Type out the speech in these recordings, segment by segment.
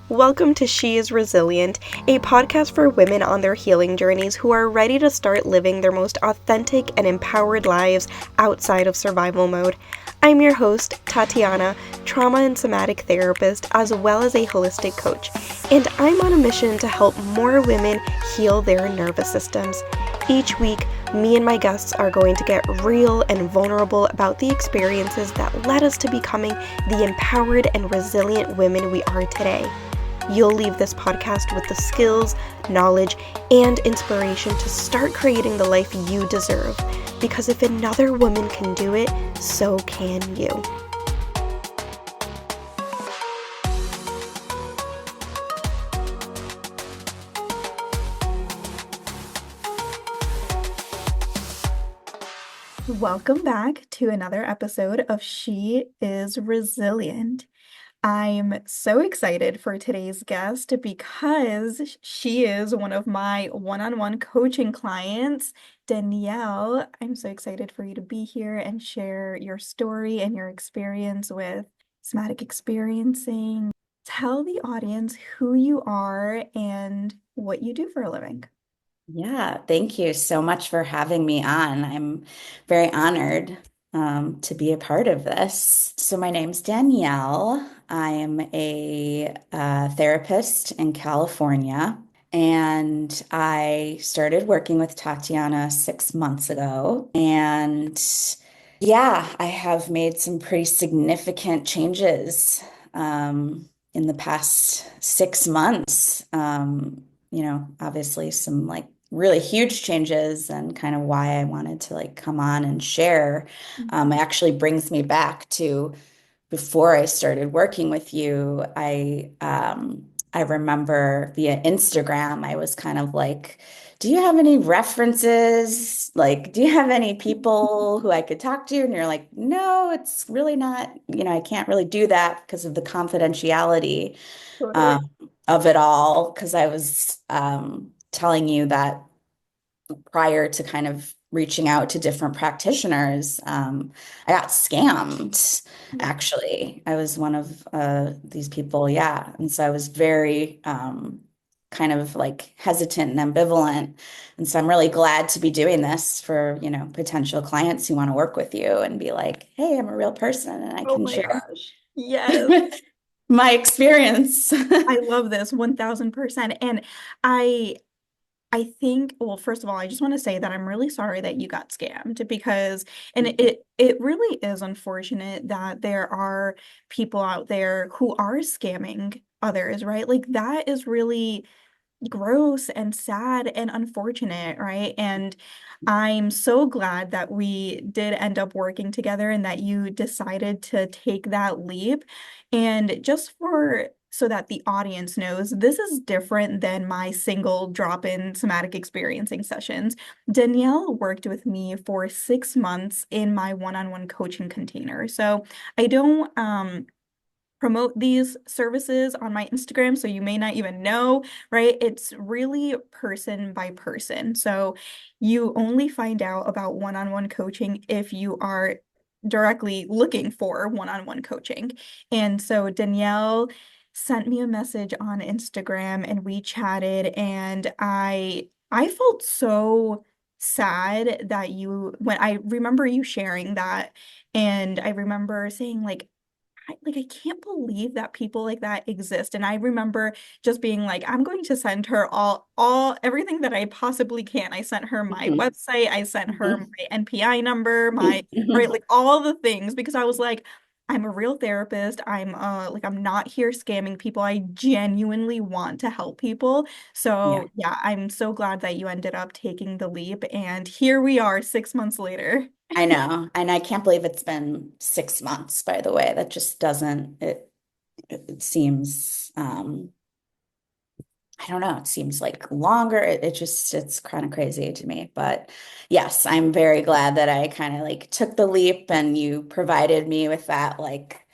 Welcome to She is Resilient, a podcast for women on their healing journeys who are ready to start living their most authentic and empowered lives outside of survival mode. I'm your host, Tatiana, trauma and somatic therapist, as well as a holistic coach, and I'm on a mission to help more women heal their nervous systems. Each week, me and my guests are going to get real and vulnerable about the experiences that led us to becoming the empowered and resilient women we are today. You'll leave this podcast with the skills, knowledge, and inspiration to start creating the life you deserve. Because if another woman can do it, so can you. Welcome back to another episode of She is Resilient. I'm so excited for today's guest because she is one of my one-on-one coaching clients, Danielle. I'm so excited for you to be here and share your story and your experience with somatic experiencing. Tell the audience who you are and what you do for a living. Yeah, thank you so much for having me on. I'm very honored to be a part of this. So my name's Danielle. I am a therapist in California, and I started working with Tatiana 6 months ago. And yeah, I have made some pretty significant changes in the past 6 months. Obviously some like really huge changes and kind of why I wanted to like come on and share. It actually brings me back to before I started working with you. I remember via Instagram, I was kind of like, do you have any references? Like, do you have any people who I could talk to? And you're like, no, it's really not, I can't really do that because of the confidentiality Totally. um, of it all. Because I was telling you that prior to kind of reaching out to different practitioners, I got scammed, actually. I was one of these people, yeah. And so I was very kind of like hesitant and ambivalent. And so I'm really glad to be doing this for, potential clients who want to work with you and be like, hey, I'm a real person and I Oh can my share gosh. Yes. my experience. I love this 1000%. And I I think, well, first of all, I just want to say that I'm really sorry that you got scammed because, and it really is unfortunate that there are people out there who are scamming others, right? Like that is really gross and sad and unfortunate, right? And I'm so glad that we did end up working together and that you decided to take that leap. And just for so that the audience knows, this is different than my single drop-in somatic experiencing sessions. Danielle worked with me for 6 months in my one-on-one coaching container. So I don't promote these services on my Instagram, so you may not even know, right? It's really person by person. So you only find out about one-on-one coaching if you are directly looking for one-on-one coaching. And so Danielle sent me a message on Instagram and we chatted and I felt so sad that you when I remember you sharing that and I remember saying I can't believe that people like that exist. And I remember just being like, I'm going to send her all everything that I possibly can. I sent her my Mhm. website, I sent her Mhm. my NPI number, my right, Mhm. like all the things because I was like, I'm a real therapist. I'm not here scamming people. I genuinely want to help people. Yeah. So yeah, I'm so glad that you ended up taking the leap. And here we are 6 months later. I know. And I can't believe it's been 6 months, by the way. That just doesn't, it seems, I don't know, it seems like longer. It's kind of crazy to me. But yes, I'm very glad that I kind of like took the leap and you provided me with that like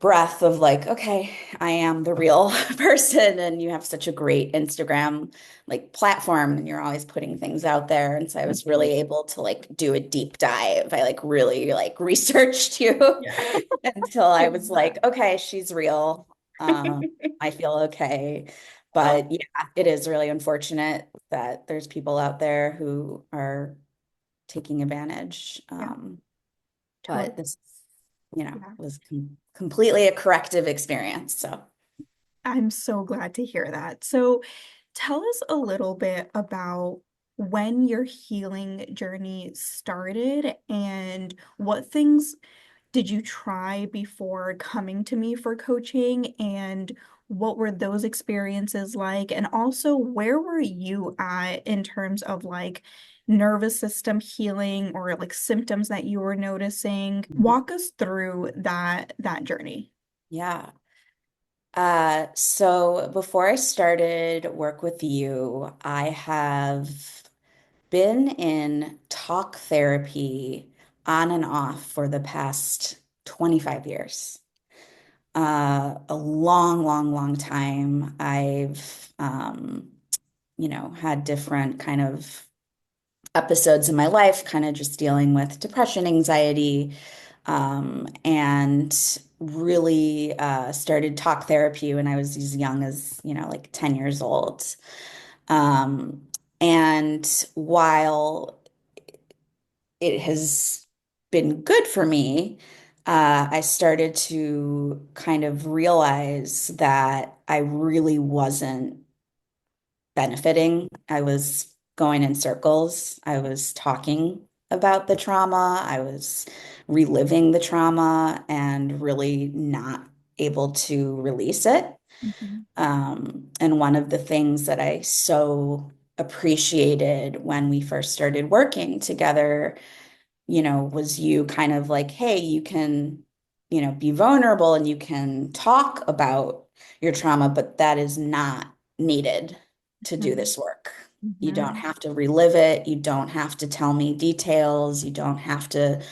breath of like, okay, I am the real person. And you have such a great Instagram like platform and you're always putting things out there. And so I was really able to like do a deep dive. I like really like researched you Yeah. until I was like, Exactly. okay, she's real. I feel okay. But yeah, it is really unfortunate that there's people out there who are taking advantage. Yeah, But totally. this, Yeah. was completely a corrective experience. So, I'm so glad to hear that. So tell us a little bit about when your healing journey started and what things did you try before coming to me for coaching, and what were those experiences like? And also, where were you at in terms of like nervous system healing or like symptoms that you were noticing? Walk us through that journey. yeah. So before I started work with you, I have been in talk therapy on and off for the past 25 years. A long, long, long time. I've, had different kind of episodes in my life, kind of just dealing with depression, anxiety, and really started talk therapy when I was as young as, like 10 years old. Um, and while it has been good for me, I started to kind of realize that I really wasn't benefiting. I was going in circles. I was talking about the trauma. I was reliving the trauma and really not able to release it. Mhm, And one of the things that I so appreciated when we first started working together, was you kind of like, hey, you can, be vulnerable and you can talk about your trauma, but that is not needed to do mhm, this work. You don't mhm, have to relive it. You don't have to tell me details. You don't have to,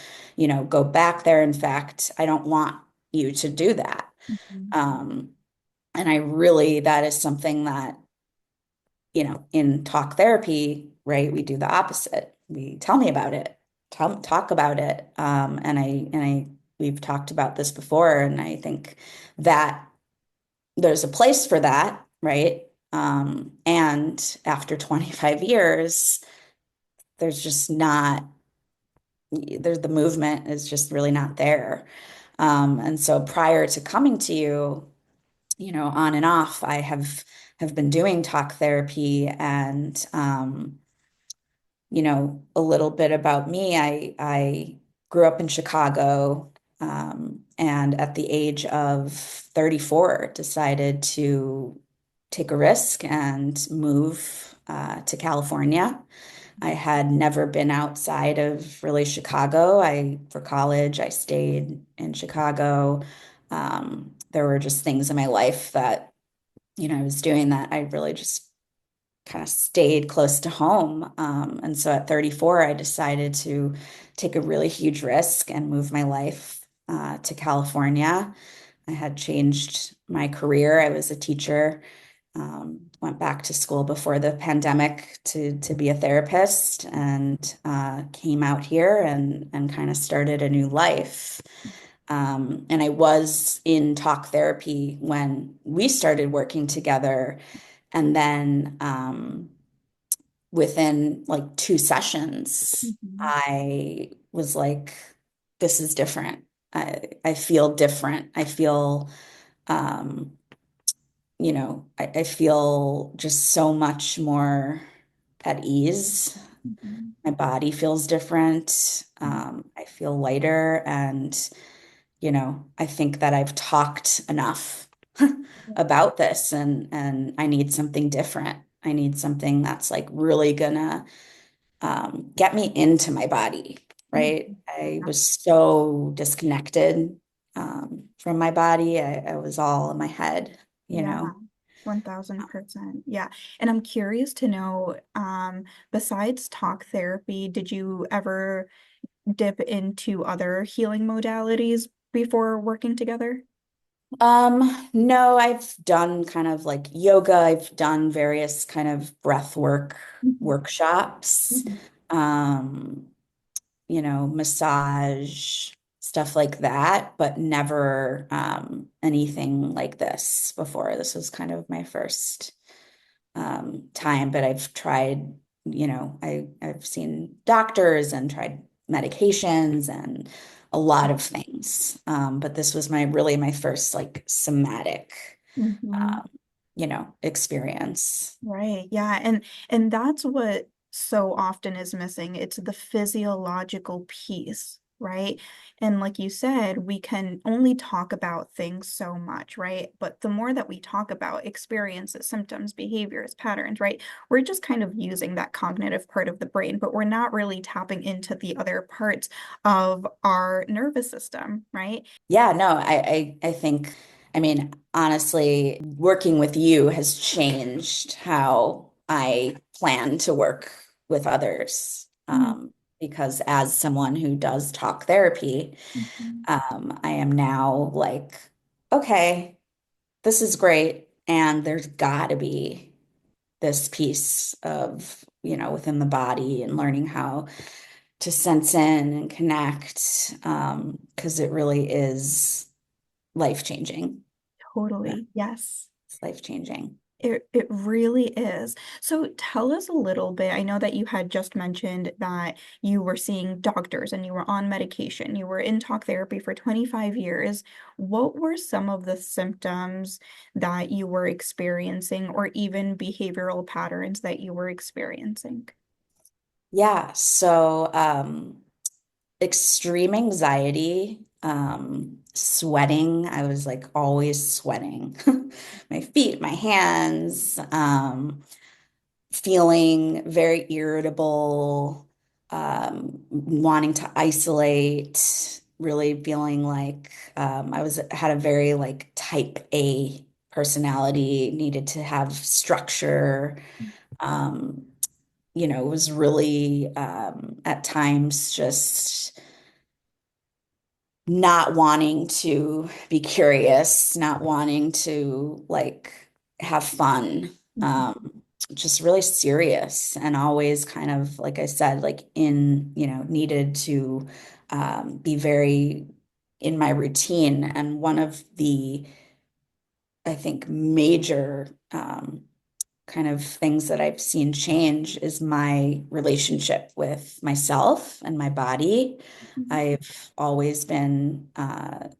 go back there. In fact, I don't want you to do that. mhm, Um, and I really, that is something that, in talk therapy, right, we do the opposite. We tell me about it, talk about it. We've talked about this before, and I think that there's a place for that, right? And after 25 years, there's just not, there's the movement is just really not there. And so prior to coming to you, on and off, I have been doing talk therapy and a little bit about me. I grew up in Chicago, and at the age of 34, decided to take a risk and move to California. I had never been outside of really Chicago. For college, I stayed in Chicago. There were just things in my life that, I was doing that I really just kind of stayed close to home. And so at 34, I decided to take a really huge risk and move my life to California. I had changed my career. I was a teacher, went back to school before the pandemic to be a therapist, and came out here and kind of started a new life. And I was in talk therapy when we started working together. And then within like 2 sessions, mhm, I was like, this is different. I feel different. I feel, um, I feel just so much more at ease. mhm, My body feels different. mhm. I feel lighter. And, I think that I've talked enough about this and I need something different. I need something that's like really gonna get me into my body, Mhm. right? I was so disconnected from my body. I was all in my head, you Yeah, know. 1000%. Yeah. And I'm curious to know, besides talk therapy, did you ever dip into other healing modalities before working together? No, I've done kind of like yoga. I've done various kind of breath work Mhm, workshops. mhm, Um, massage, stuff like that, but never anything like this before. This was kind of my first time, but I've tried, I've seen doctors and tried medications and a lot of things. But this was my first like somatic, Mhm. um, experience. Right. Yeah. And that's what so often is missing. It's the physiological piece, right? And like you said, we can only talk about things so much, right? But the more that we talk about experiences, symptoms, behaviors, patterns, right? We're just kind of using that cognitive part of the brain, but we're not really tapping into the other parts of our nervous system, right? Yeah, no, I think, I mean, honestly, working with you has changed how I plan to work with others. Because as someone who does talk therapy, Mhm. I am now like, okay, this is great. And there's got to be this piece of, within the body and learning how to sense in and connect, because it really is life-changing. Totally. Yes. It's life-changing. It really is. So tell us a little bit. I know that you had just mentioned that you were seeing doctors and you were on medication. You were in talk therapy for 25 years. What were some of the symptoms that you were experiencing, or even behavioral patterns that you were experiencing? Yeah, so extreme anxiety, sweating. I was like always sweating. My feet, my hands, feeling very irritable, wanting to isolate, really feeling like I was had a very like type A personality, needed to have structure. Um, was really at times just not wanting to be curious, not wanting to like have fun, just really serious and always kind of, like I said, like needed to be very in my routine. And one of the, I think, major kind of things that I've seen change is my relationship with myself and my body. Mhm. I've always been an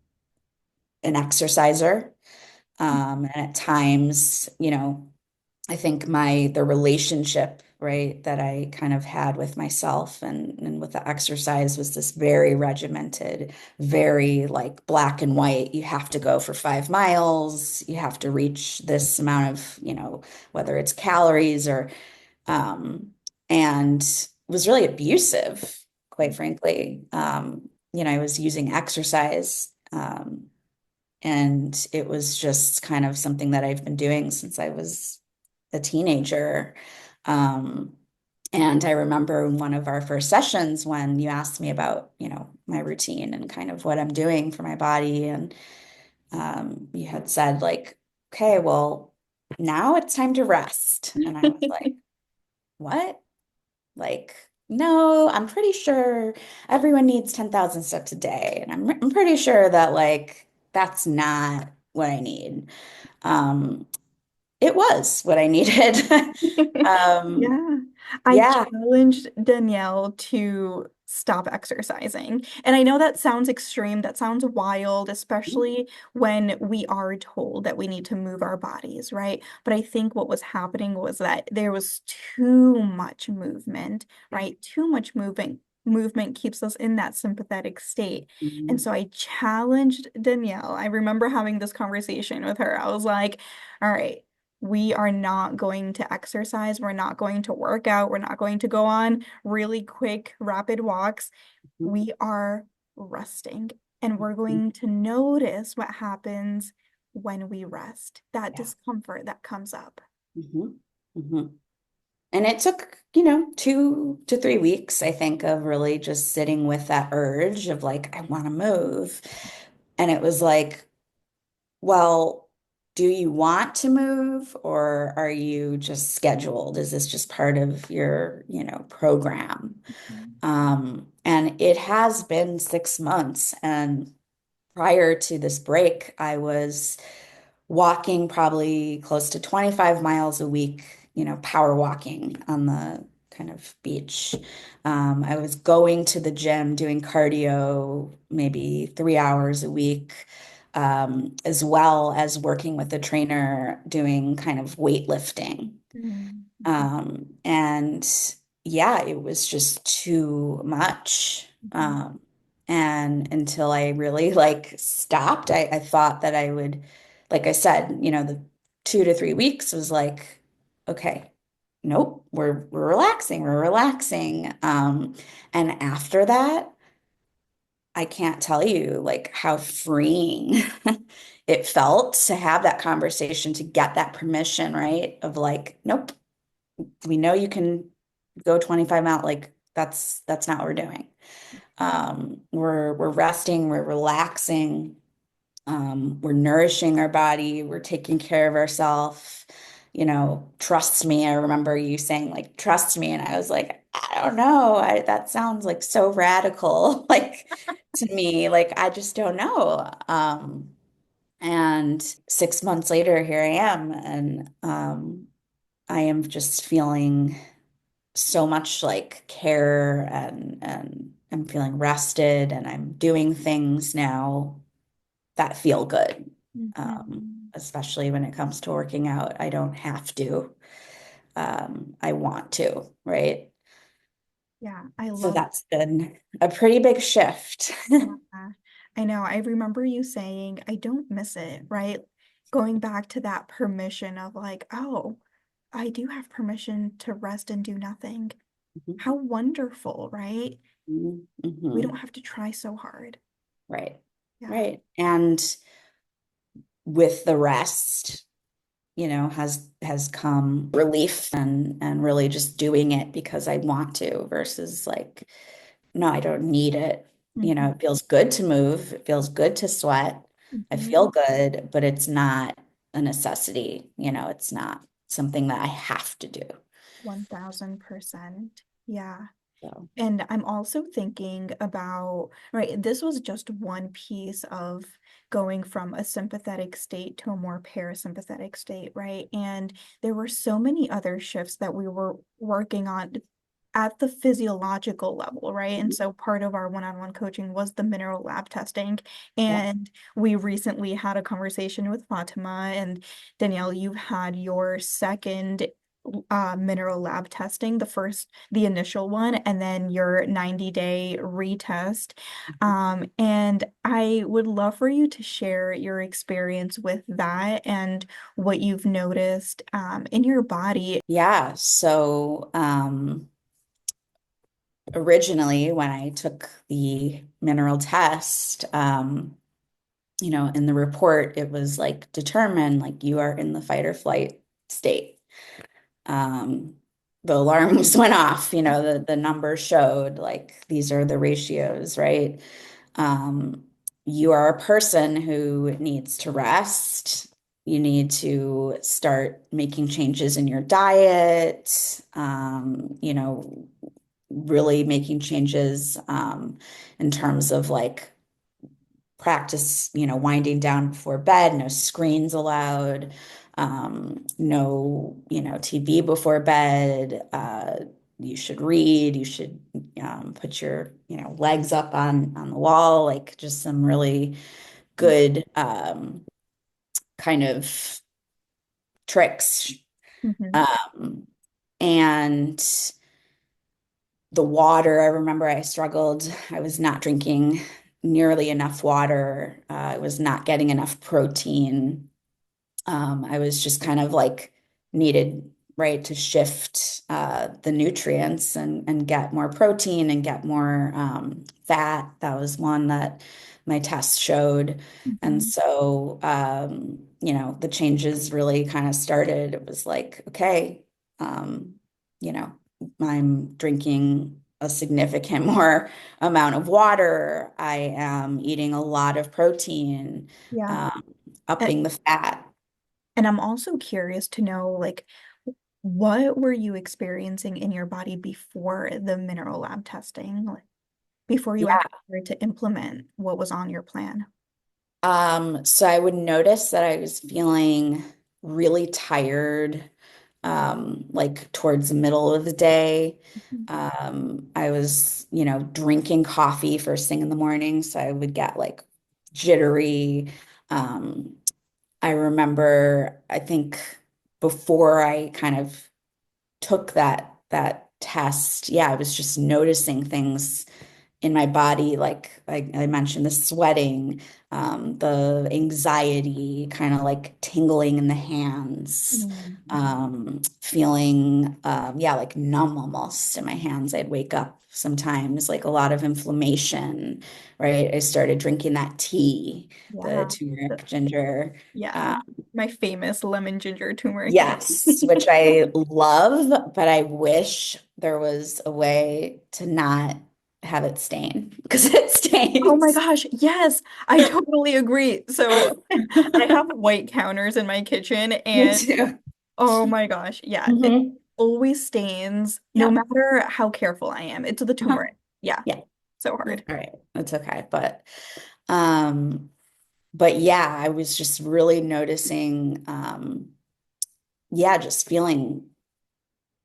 exerciser. And at times, I think the relationship, right, that I kind of had with myself and with the exercise was this very regimented, very like black and white. You have to go for 5 miles, you have to reach this amount of, whether it's calories or um, and was really abusive, quite frankly. I was using exercise, and it was just kind of something that I've been doing since I was a teenager. Um, and I remember in one of our first sessions when you asked me about, my routine and kind of what I'm doing for my body, and you had said like, okay, well, now it's time to rest. And I was like, what? Like, no, I'm pretty sure everyone needs 10,000 steps a day. And I'm pretty sure that, like, that's not what I need. Um, it was what I needed. Um, Yeah, I yeah. challenged Danielle to stop exercising. And I know that sounds extreme, that sounds wild, especially when we are told that we need to move our bodies, right? But I think what was happening was that there was too much movement, right? Too much moving. Movement keeps us in that sympathetic state. And Mhm. so I challenged Danielle. I remember having this conversation with her. I was like, all right, we are not going to exercise. We're not going to work out. We're not going to go on really quick, rapid walks. We are resting, and we're Mhm. going to notice what happens when we rest, that Yeah. discomfort that comes up. hmm hmm And it took, 2 to 3 weeks, I think, of really just sitting with that urge of like, I want to move. And it was like, well, do you want to move or are you just scheduled? Is this just part of your, program? Mhm. And it has been 6 months. And prior to this break, I was walking probably close to 25 miles a week, power walking on the kind of beach. I was going to the gym, doing cardio maybe 3 hours a week, as well as working with a trainer doing kind of weightlifting. Mhm. And yeah, it was just too much. Mhm. And until I really like stopped, I thought that I would, like I said, the 2 to 3 weeks was like, okay, nope, we're relaxing, we're relaxing. And after that, I can't tell you like how freeing it felt to have that conversation, to get that permission, right? Of like, nope, we know you can go 25 mile, like that's not what we're doing. We're resting, we're relaxing, we're nourishing our body, we're taking care of ourselves. Trust me. I remember you saying like trust me, and I was like, I don't know. That sounds like so radical, like to me, like I just don't know. And 6 months later, here I am, and I am just feeling so much like care and I'm feeling rested and I'm doing things now that feel good. Mhm. Especially when it comes to working out. I don't have to. I want to, right? Yeah, I So love. that's been a pretty big shift. Yeah, I know. I remember you saying, I don't miss it, right? Going back to that permission of like, oh, I do have permission to rest and do nothing. How wonderful, right? We don't Mhm. have to try so hard. Right. Yeah. Right. And with the rest, has come relief and really just doing it because I want to versus like, no, I don't need it. Mhm. It feels good to move. It feels good to sweat. I Mhm. feel good, but it's not a necessity. It's not something that I have to do. 1000%. Yeah. So, And I'm also thinking about, right, this was just one piece of going from a sympathetic state to a more parasympathetic state, right? And there were so many other shifts that we were working on at the physiological level, right? And so part of our one-on-one coaching was the mineral lab testing. yeah. And we recently had a conversation with Fatima and Danielle, you've had your second mineral lab testing, the initial one, and then your 90-day retest. And I would love for you to share your experience with that and what you've noticed in your body. Yeah. So, originally when I took the mineral test, in the report, it was like determined like you are in the fight or flight state. um, the alarms went off, the numbers showed like these are the ratios, right? Um, you are a person who needs to rest. You need to start making changes in your diet, really making changes in terms of like practice, winding down before bed, no screens allowed, no, TV before bed. You should read, you should put your, legs up on the wall, like just some really good kind of tricks. Mhm. Um, and the water, I remember I struggled. I was not drinking nearly enough water. I was not getting enough protein. I was just kind of like needed, right, to shift the nutrients and get more protein and get more fat. That was one that my test showed. And Mhm. so, the changes really kind of started. It was like, okay, um, you know, I'm drinking a significant more amount of water. I am eating a lot of protein, Yeah. um, And, upping the fat. And I'm also curious to know, like, what were you experiencing in your body before the mineral lab testing, like, before you Yeah. actually started to implement what was on your plan? So I would notice that I was feeling really tired, like towards the middle of the day. Mhm. I was, drinking coffee first thing in the morning, so I would get like jittery. Um, I remember, I think before I kind of took that test, yeah, I was just noticing things in my body, like I mentioned, the sweating, the anxiety, kind of like tingling in the hands, Mhm. feeling, yeah, like numb almost in my hands. I'd wake up sometimes, like a lot of inflammation, right? I started drinking that tea, the Yeah. turmeric ginger. Yeah. uh, My famous lemon ginger turmeric tea. Yes, which I love, but I wish there was a way to not have it stain because it Oh my stains. gosh, yes, I totally agree. So I have white counters in my kitchen Me and too. oh my gosh, yeah, it Hmm. always stains no Yep. matter how careful I am. It's the Uh-huh. turmeric. Yeah, Yeah, so that's hard. all right. That's okay. Um, but yeah, I was just really noticing, yeah, just feeling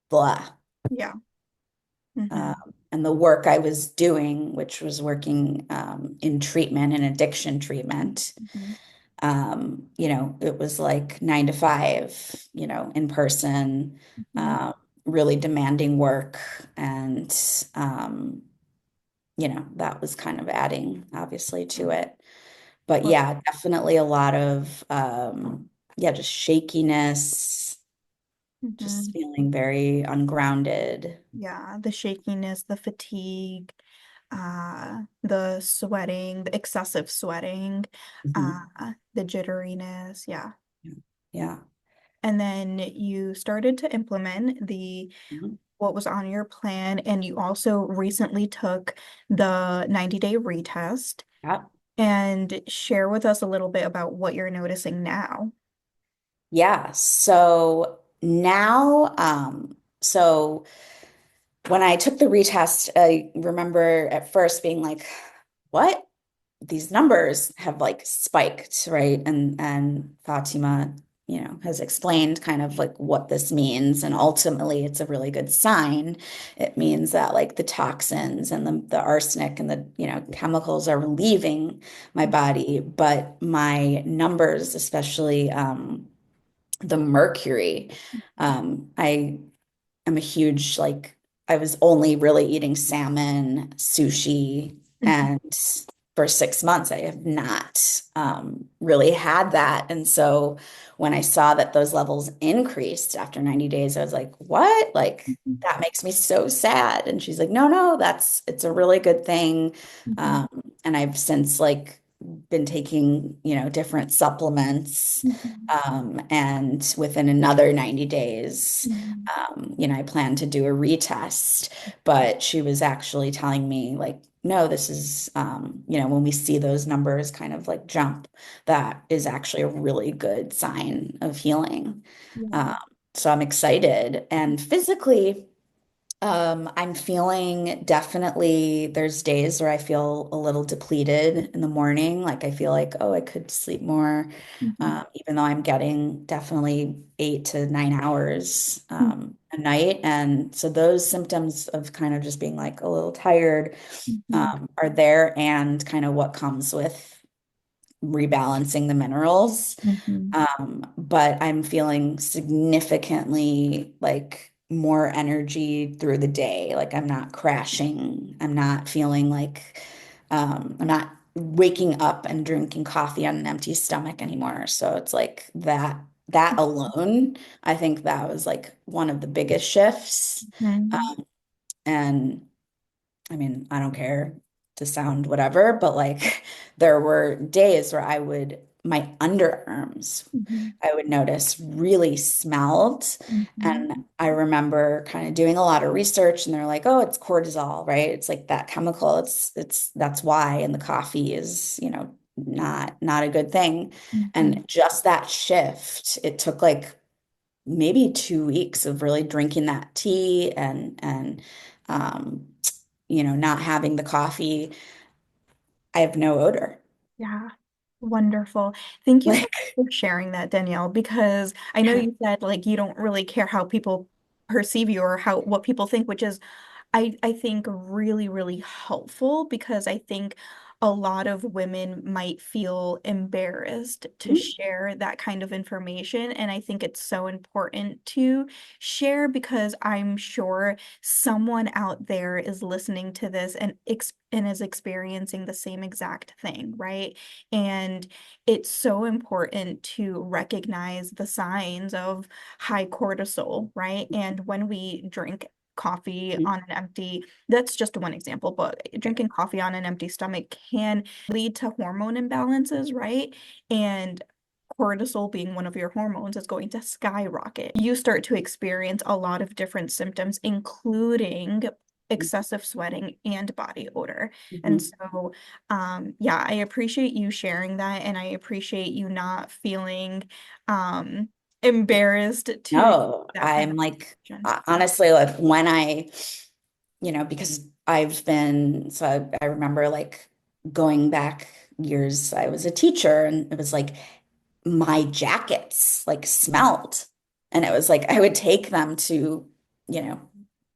blah. Yeah. Um, Hmm. and the work I was doing, which was working in treatment and addiction treatment, Hmm. it was like 9 to 5, in person, Hmm. really demanding work. And, that was kind of adding obviously to it. But Well, yeah, definitely a lot of, yeah, just shakiness, just hmm. feeling very ungrounded. Yeah, the shakiness, the fatigue, the sweating, the excessive sweating, Mhm. the jitteriness. Yeah. Yeah. And then you started to implement the Mhm. what was on your plan, and you also recently took the 90-day retest Yeah. and share with us a little bit about what you're noticing now. Yeah. So now, so when I took the retest, I remember at first being like, what? These numbers have like spiked, right? And Fatima, has explained kind of like what this means. And ultimately it's a really good sign. It means that like the toxins and the arsenic and the, chemicals are leaving my body, but my numbers, especially the mercury, I am a huge like I was only really eating salmon, sushi, Mhm. and for 6 months I have not really had that. And so when I saw that those levels increased after 90 days, I was like, what? Like Mhm. that makes me so sad. And she's like, no, no, it's a really good thing. Mhm. Um, and I've since like been taking, different supplements. Mhm. And within another 90 days, Mhm. I plan to do a retest, but she was actually telling me like, no, this is, when we see those numbers kind of like jump, that is actually a really good sign of healing. Yeah. Um, so I'm excited. And physically, I'm feeling definitely, there's days where I feel a little depleted in the morning. Like I feel like, oh, I could sleep more, Mhm. even though I'm getting definitely 8 to 9 hours Mhm. a night. And so those symptoms of kind of just being like a little tired Mhm. are there, and kind of what comes with rebalancing the minerals. Mhm. But I'm feeling significantly like more energy through the day. Like I'm not crashing. I'm not feeling like I'm not waking up and drinking coffee on an empty stomach anymore. So it's like that alone, I think that was like one of the biggest shifts. Mhm. And I mean, I don't care to sound whatever, but like there were days where my underarms, Mhm. I would notice really smelled. Mhm. And I remember kind of doing a lot of research, and they're like, oh, it's cortisol, right? It's like that chemical. That's why. And the coffee is, not a good thing. Mhm. And just that shift, it took like maybe 2 weeks of really drinking that tea and um, not having the coffee. I have no odor. Yeah, wonderful. Thank you so Like, much for sharing that, Danielle, because I know you said like you don't really care how people perceive you or how what people think, which is I think really, really helpful because I think a lot of women might feel embarrassed to share that kind of information. And I think it's so important to share because I'm sure someone out there is listening to this and is experiencing the same exact thing, right? And it's so important to recognize the signs of high cortisol, right? And when we drink coffee Mhm. on an empty, that's just one example, but drinking coffee on an empty stomach can lead to hormone imbalances, right? And cortisol being one of your hormones is going to skyrocket. You start to experience a lot of different symptoms, including excessive sweating and body odor. And Mhm. so, yeah, I appreciate you sharing that, and I appreciate you not feeling um, embarrassed to No, that kind I'm of like, information. honestly, like when because I remember like going back years, I was a teacher and it was like my jackets like smelled. And it was like I would take them to, you know,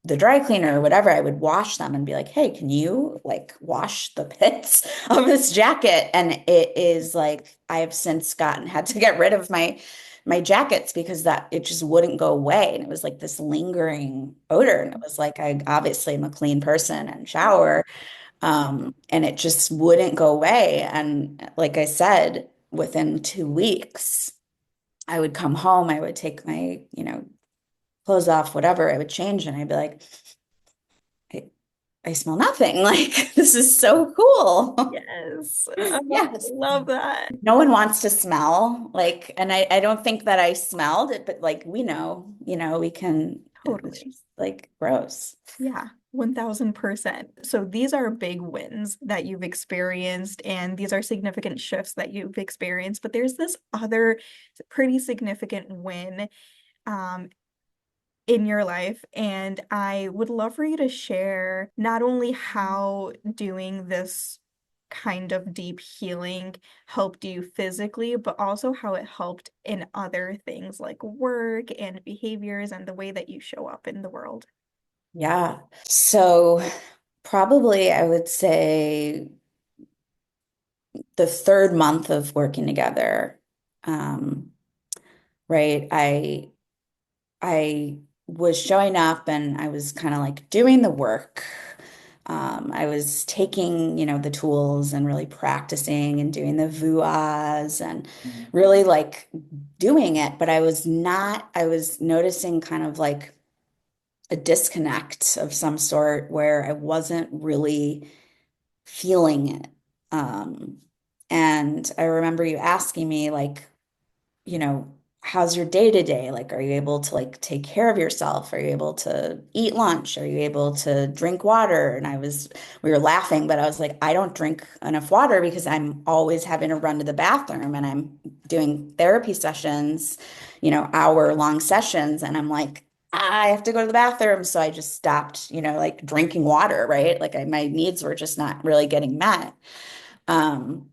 the dry cleaner or whatever. I would wash them and be like, hey, can you like wash the pits of this jacket? And it is like I have since had to get rid of my jackets because that it just wouldn't go away. And it was like this lingering odor. And it was like I obviously am a clean person and shower. And it just wouldn't go away. And like I said, within 2 weeks, I would come home, I would take my, clothes off, whatever, I would change, and I'd be like, I, I smell nothing. Like, this is so cool. Yes. Yes. Love that. No one wants to smell like, and I don't think that I smelled it, but like we know, we can, it's Totally. just like gross. Yeah, 1000%. So these are big wins that you've experienced, and these are significant shifts that you've experienced. But there's this other pretty significant win um, in your life, and I would love for you to share not only how doing this kind of deep healing helped you physically, but also how it helped in other things like work and behaviors and the way that you show up in the world. Yeah. So probably I would say the third month of working together, um, right? I was showing up and I was kind of like doing the work. I was taking, the tools and really practicing and doing the vuas and really like doing it, but I was noticing kind of like a disconnect of some sort where I wasn't really feeling it. Um, and I remember you asking me like, you know, how's your day to day? Like, are you able to like take care of yourself? Are you able to eat lunch? Are you able to drink water? And we were laughing, but I was like, I don't drink enough water because I'm always having to run to the bathroom and I'm doing therapy sessions, hour-long sessions. And I'm like, I have to go to the bathroom. So I just stopped, like drinking water, right? Like my needs were just not really getting met. Um,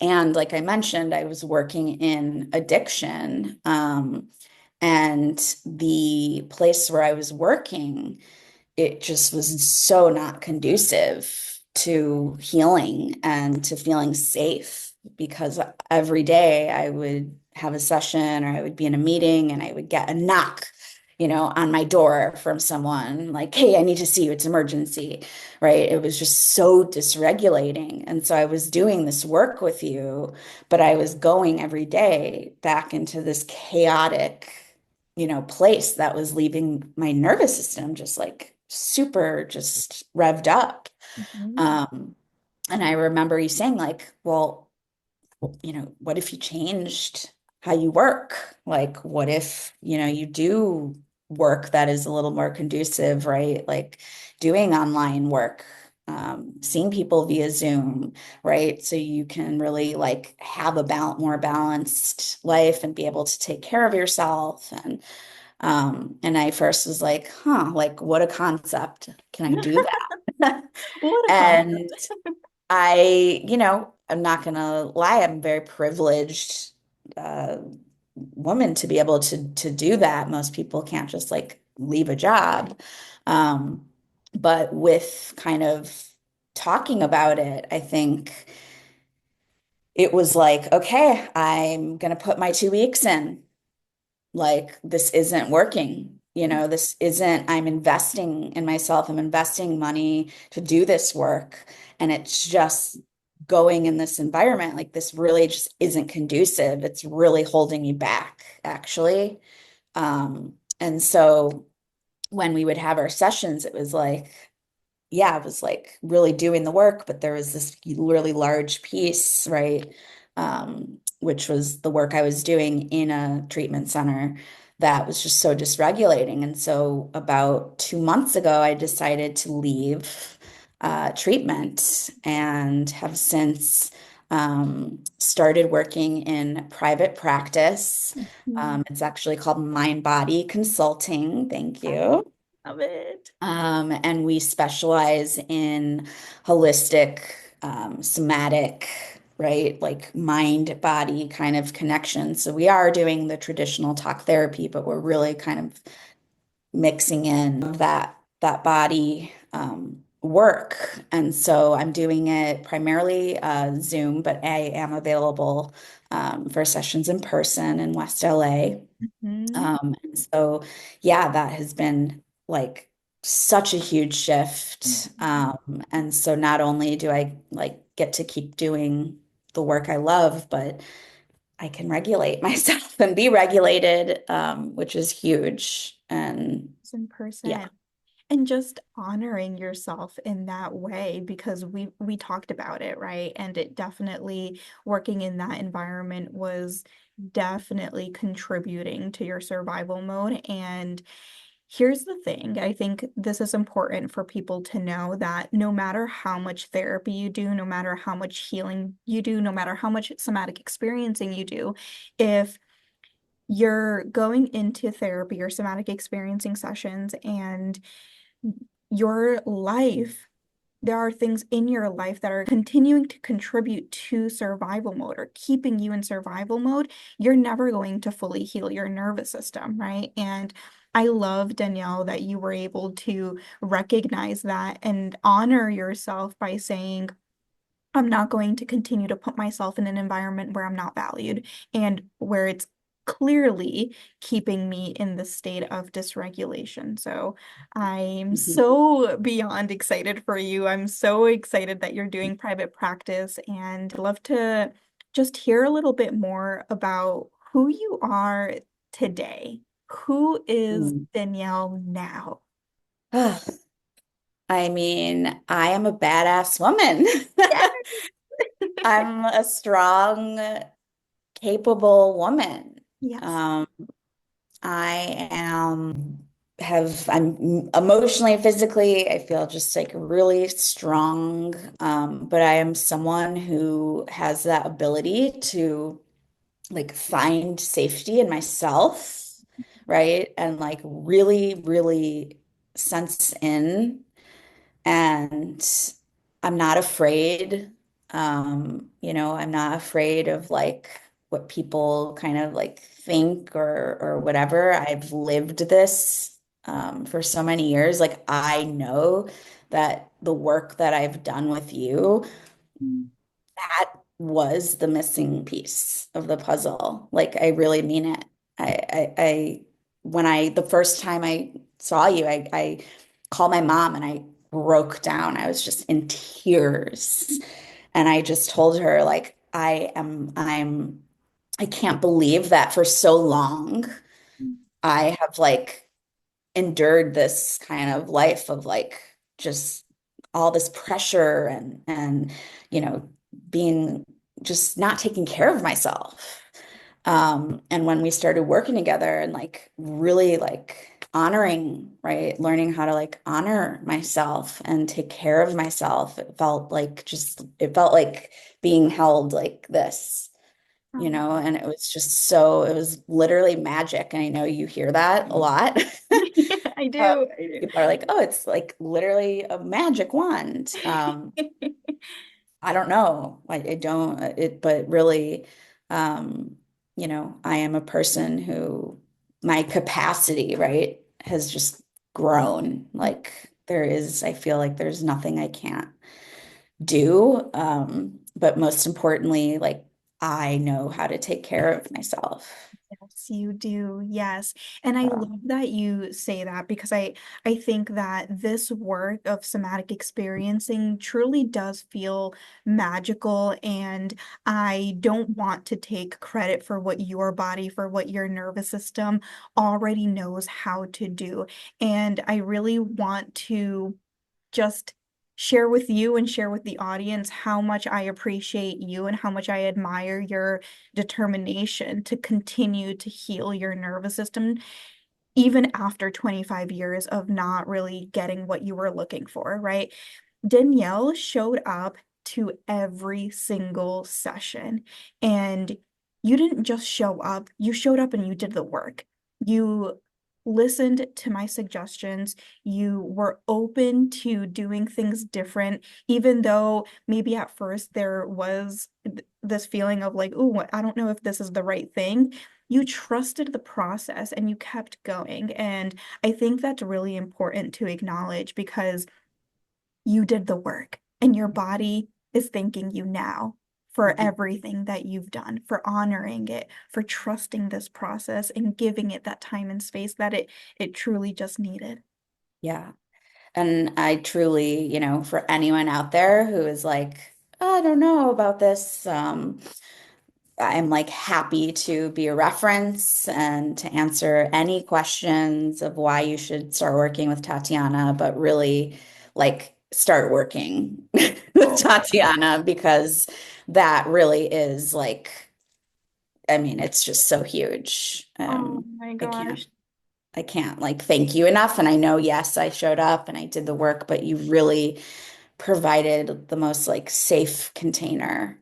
and like I mentioned, I was working in addiction. And the place where I was working, it just was so not conducive to healing and to feeling safe because every day I would have a session or I would be in a meeting and I would get a knock, on my door from someone like, hey, I need to see you. It's emergency, right? It was just so dysregulating. And so I was doing this work with you, but I was going every day back into this chaotic place that was leaving my nervous system just like super just revved up. Mhm. Um, and I remember you saying like, well, what if you changed how you work? Like, what if, you do work that is a little more conducive, right? Like doing online work. seeing people via Zoom, right? So you can really like have a more balanced life and be able to take care of yourself. And I first was like, huh, like what a concept. Can I do that? What a And concept. I'm not gonna lie, I'm very privileged uh, woman to be able to do that. Most people can't just like leave a job. Um, but with kind of talking about it, I think it was like, okay, I'm gonna put my 2 weeks in. Like this isn't working. This isn't, I'm investing in myself. I'm investing money to do this work. And it's just going in this environment. Like this really just isn't conducive. It's really holding me back, actually. And so when we would have our sessions, it was like, yeah, it was like really doing the work, but there was this really large piece, right? Which was the work I was doing in a treatment center that was just so dysregulating. And so about 2 months ago, I decided to leave treatment and have since started working in private practice. Mhm. It's actually called Mind Body Consulting. Thank I you. love it. And we specialize in holistic, somatic, right? Like mind body kind of connection. So we are doing the traditional talk therapy, but we're really kind of mixing in that body work. And so I'm doing it primarily Zoom, but I am available for sessions in person in West LA. Mhm. And so, yeah, that has been like such a huge shift. Mhm. And so not only do I like get to keep doing the work I love, but I can regulate myself and be regulated, which is huge. And In yeah. person. And just honoring yourself in that way because we talked about it, right? And it definitely working in that environment was definitely contributing to your survival mode. And here's the thing, I think this is important for people to know that no matter how much therapy you do, no matter how much healing you do, no matter how much somatic experiencing you do, if you're going into therapy or somatic experiencing sessions and your life, there are things in your life that are continuing to contribute to survival mode or keeping you in survival mode, you're never going to fully heal your nervous system, right? And I love, Danielle, that you were able to recognize that and honor yourself by saying, I'm not going to continue to put myself in an environment where I'm not valued and where it's clearly keeping me in the state of dysregulation. So I'm so beyond excited for you. I'm so excited that you're doing private practice and I'd love to just hear a little bit more about who you are today. Who is Mm. Danielle now? I mean, I am a badass woman. Yes. I'm a strong, capable woman. Yes. Um, I am I'm emotionally and physically, I feel just like really strong. But I am someone who has that ability to like find safety in myself, right? And like really, really sense in and I'm not afraid. I'm not afraid of like what people kind of like think or whatever. I've lived this for so many years. Like I know that the work that I've done with you, that was the missing piece of the puzzle. Like I really mean it. When the first time I saw you, I called my mom and I broke down. I was just in tears. And I just told her, like, I can't believe that for so long I have like endured this kind of life of like just all this pressure and being just not taking care of myself. And when we started working together and like really like honoring, right? Learning how to like honor myself and take care of myself. It felt like being held like this, Oh, and it was just so, it was literally magic. And I know you hear that a lot. yeah, I Uh, do. I People are like, oh, it's like literally a magic wand. do. I don't know. I don't it, but really, um, I am a person who my capacity, right, has just grown. Like I feel like there's nothing I can't do. But most importantly, like I know how to take care of myself. Yes, you do. Yes. And I So, love that you say that because I think that this work of somatic experiencing truly does feel magical, and I don't want to take credit for what your body, for what your nervous system already knows how to do. And I really want to just share with you and share with the audience how much I appreciate you and how much I admire your determination to continue to heal your nervous system even after 25 years of not really getting what you were looking for, right? Danielle showed up to every single session, and you didn't just show up, you showed up and you did the work. You listened to my suggestions. You were open to doing things different, even though maybe at first there was this feeling of like, oh, I don't know if this is the right thing. You trusted the process and you kept going. And I think that's really important to acknowledge because you did the work and your body is thanking you now for mhm. everything that you've done, for honoring it, for trusting this process and giving it that time and space that it truly just needed. Yeah. And I truly, for anyone out there who is like, "Oh, I don't know about this, I'm like happy to be a reference and to answer any questions of why you should start working with Tatiana, but really like start working with Oh, Tatiana because that really is like, I mean, it's just so huge. oh my I can't gosh. I can't like thank you enough. And I know, yes, I showed up and I did the work, but you really provided the most like safe container.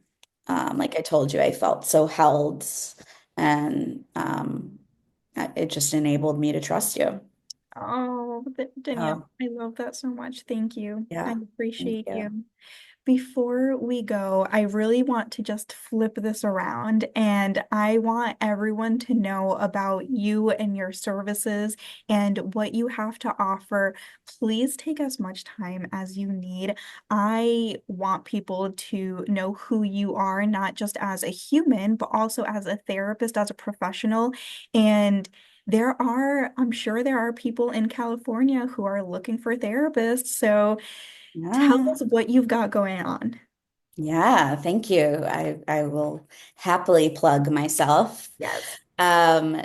Like I told you, I felt so held and it just enabled me to trust you. Oh, Danielle, Oh, I love that so much. Thank you. I yeah. Thank appreciate you. you. Before we go, I really want to just flip this around, and I want everyone to know about you and your services and what you have to offer. Please take as much time as you need. I want people to know who you are, not just as a human, but also as a therapist, as a professional. And I'm sure there are people in California who are looking for therapists. So tell Yeah. us what you've got going on. Yeah, thank you. I will happily plug myself. Yes.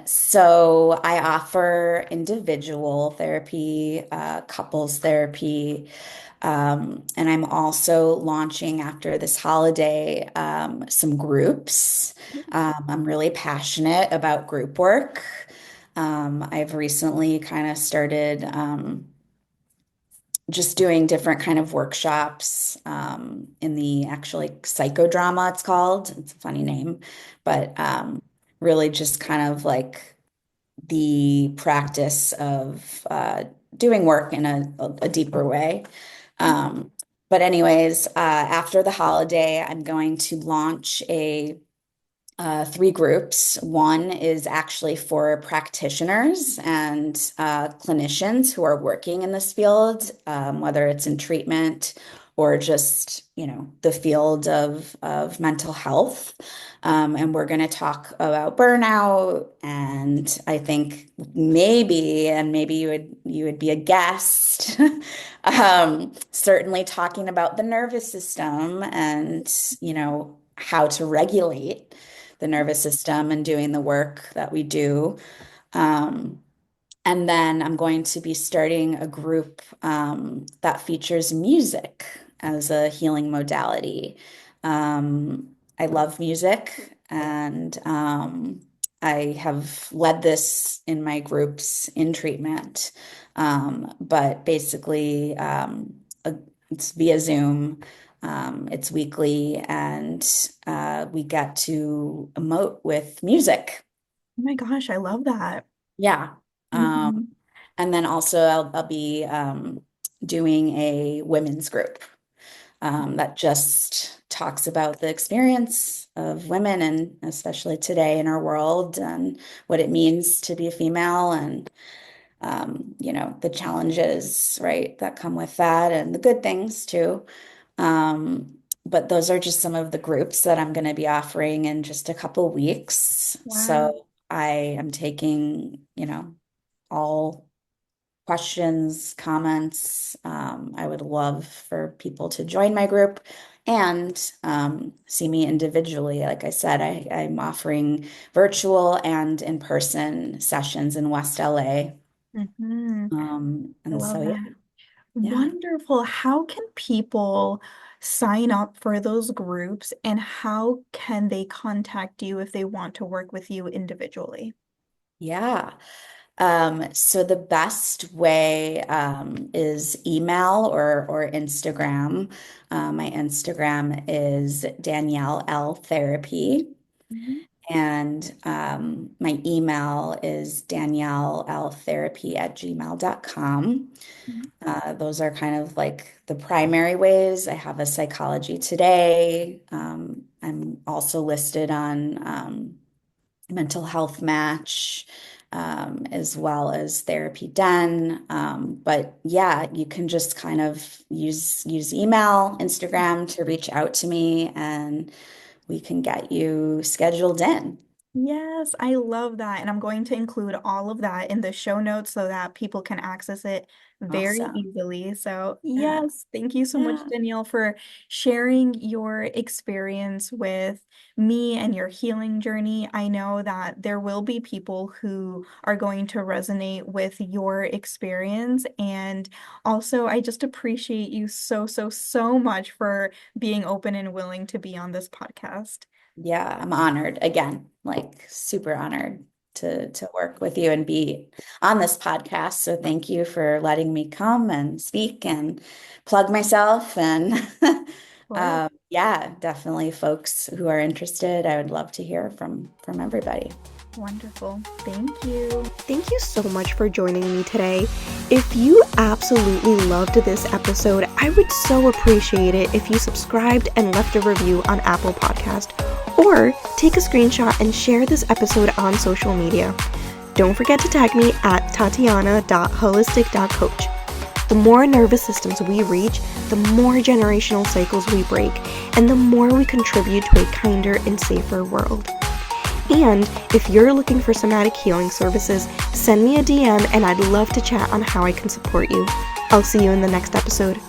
So I offer individual therapy, couples therapy, and I'm also launching after this holiday some groups. I'm really passionate about group work. I've recently kind of started just doing different kind of workshops in the actually psychodrama, it's called. It's a funny name, but really just kind of like the practice of doing work in a deeper way. Um, but anyways, after the holiday, I'm going to launch a three groups. One is actually for practitioners and clinicians who are working in this field, whether it's in treatment or just, the field of mental health. And we're going to talk about burnout. And I think maybe you would be a guest. Certainly talking about the nervous system and, how to regulate the nervous system and doing the work that we do. Um, and then I'm going to be starting a group that features music as a healing modality. I love music and I have led this in my groups in treatment, but basically, it's via Zoom. It's weekly, and we get to emote with music. Oh my gosh, I love that. Yeah. Mhm. And then also, I'll be doing a women's group that just talks about the experience of women, and especially today in our world, and what it means to be a female, and the challenges, right, that come with that, and the good things too. But those are just some of the groups that I'm going to be offering in just a couple weeks. Wow. So I am taking, all questions, comments. I would love for people to join my group and see me individually. Like I said, I'm offering virtual and in-person sessions in West LA. Hmm. I And love so, yeah, that. yeah. Wonderful. How can people sign up for those groups and how can they contact you if they want to work with you individually? Yeah. So the best way is email or Instagram. My Instagram is Danielle L Therapy. Mhm. And my email is danielleltherapy@gmail.com. Those are kind of like the primary ways. I have a Psychology Today. I'm also listed on Mental Health Match, as well as Therapy Den. But yeah, you can just kind of use email, Instagram to reach out to me, and we can get you scheduled in. Yes, I love that. And I'm going to include all of that in the show notes so that people can access it very Awesome. easily. So, Yeah. yes, thank you so much, Yeah. Danielle, for sharing your experience with me and your healing journey. I know that there will be people who are going to resonate with your experience. And also, I just appreciate you so, so, so much for being open and willing to be on this podcast. Yeah, I'm honored again, like super honored to work with you and be on this podcast. So thank you for letting me come and speak and plug myself. And Of course. yeah, definitely folks who are interested, I would love to hear from everybody. Wonderful. Thank you. Thank you so much for joining me today. If you absolutely loved this episode, I would so appreciate it if you subscribed and left a review on Apple Podcast, or take a screenshot and share this episode on social media. Don't forget to tag me at tatiana.holistic.coach. The more nervous systems we reach, the more generational cycles we break, and the more we contribute to a kinder and safer world. And if you're looking for somatic healing services, send me a DM and I'd love to chat on how I can support you. I'll see you in the next episode.